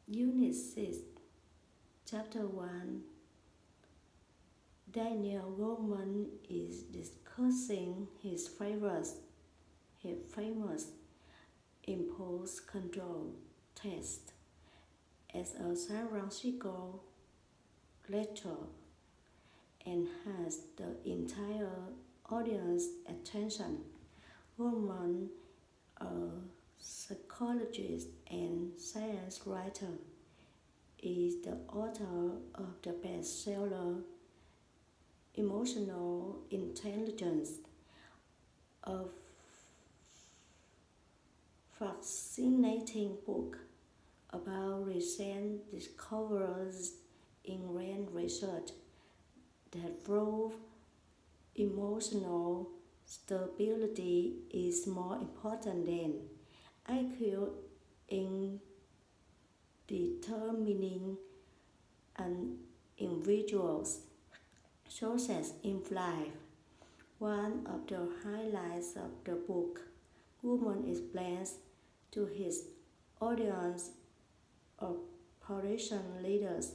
Unit 6, Chapter 1. Daniel Goleman is discussing his famous impulse control test as a San Francisco lecture and has the entire audience attention. Goleman, a psychologist and science writer, is the author of the bestseller Emotional Intelligence, a fascinating book about recent discoveries in brain research that prove emotional stability is more important than IQ in determining an individual's success in life. One of the highlights of the book, Goleman explains to his audience operation leaders,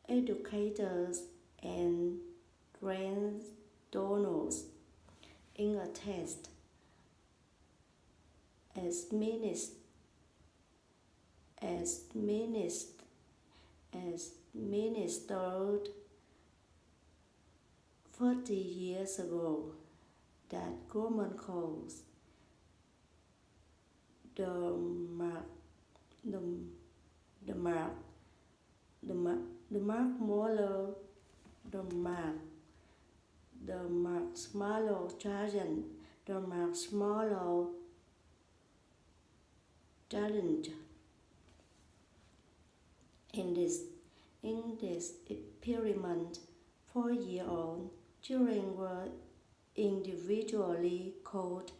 educators, and brand donors in a test as ministered 40 years ago that Goleman calls the Mark the, the Mark the Mark Moller the Marshmallow Challenge the Marshmallow Challenge. In this experiment, 4-year-old children were individually called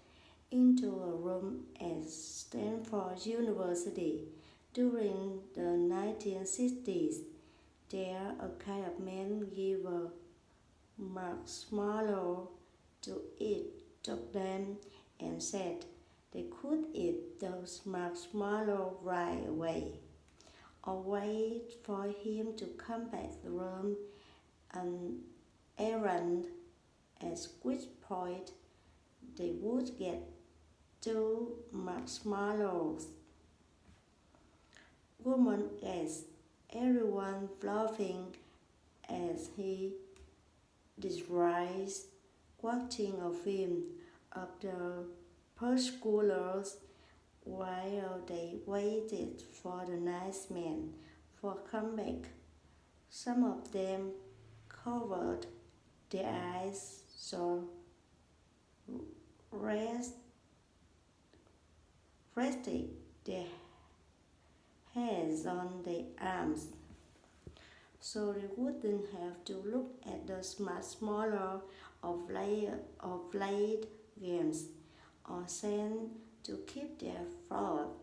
into a room at Stanford University during the 1960s. There, a kind of man gave a marshmallow to each of them and said they could eat those marshmallows right away, or wait for him to come back to the room an errand, at which point they would get 2 marshmallows. Goleman asked, everyone laughing as he describes watching a film of the preschoolers while they waited for the nice man for comeback. Some of them covered their eyes so rested their hands on their arms so they wouldn't have to look at the marshmallow of late games, or sand to keep their thoughts.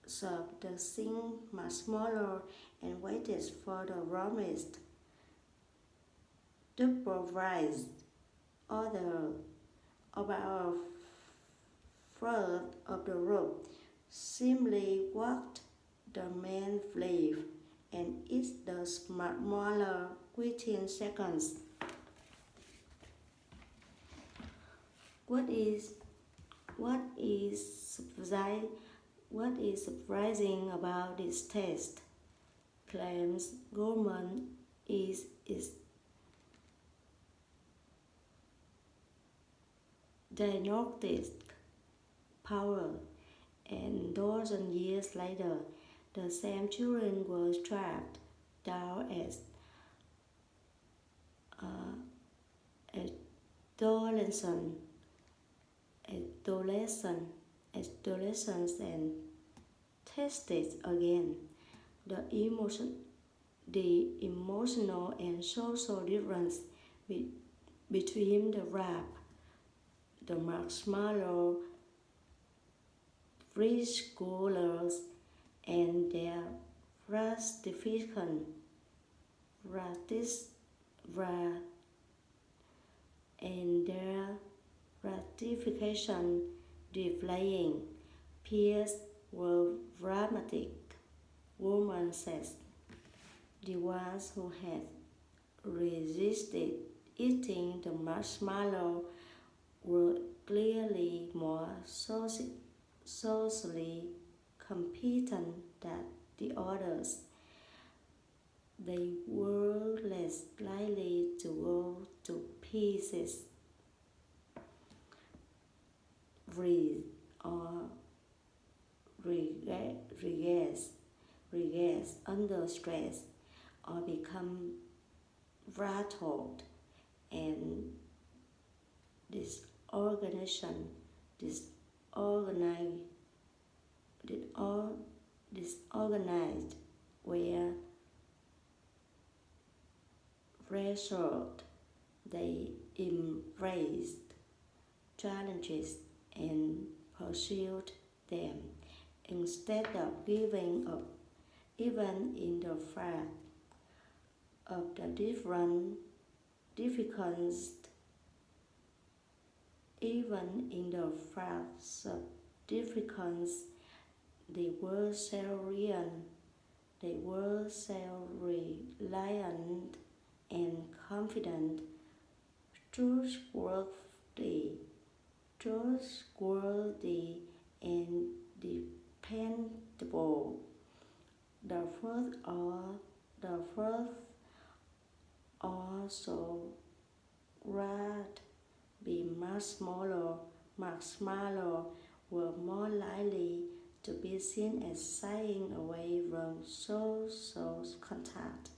Served the same marshmallow and waited for the promised supervised order. About a third of the room simply watched the man leave and eat the marshmallow within seconds. What is surprising about this test, claims Goleman, is its diagnostic power, and dozens years later, the same children were tracked down as adolescents and tested again. The emotional and social difference between the wrap, the marshmallow preschoolers, and their ratification displaying peers were dramatic. woman says. The ones who had resisted eating the marshmallow were clearly more socially competent than the others. They were less likely to go to pieces, breathe, or regress under stress, or become rattled and disorganization, disorganized, disorganized, where pressured. They embraced challenges and pursued them instead of giving up, even in the face of the difficulties. Even in the face of difficulties, they were self-reliant and confident, trustworthy, trustworthy and dependable. The first also rat be marshmallow were more likely to be seen as shying away from social contact,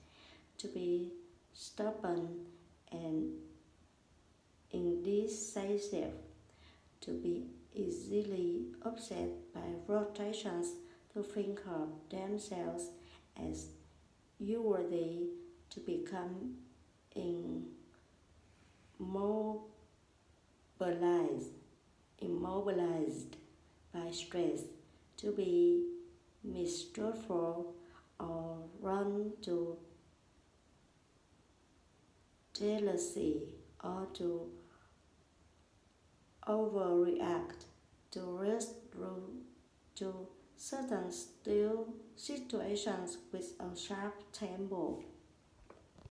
to be stubborn and indecisive, to be easily upset by rotations, to think of themselves as unworthy, to become immobilized by stress, to be mistrustful or run to jealousy, or to overreact, to rush through to certain still situations with a sharp tempo.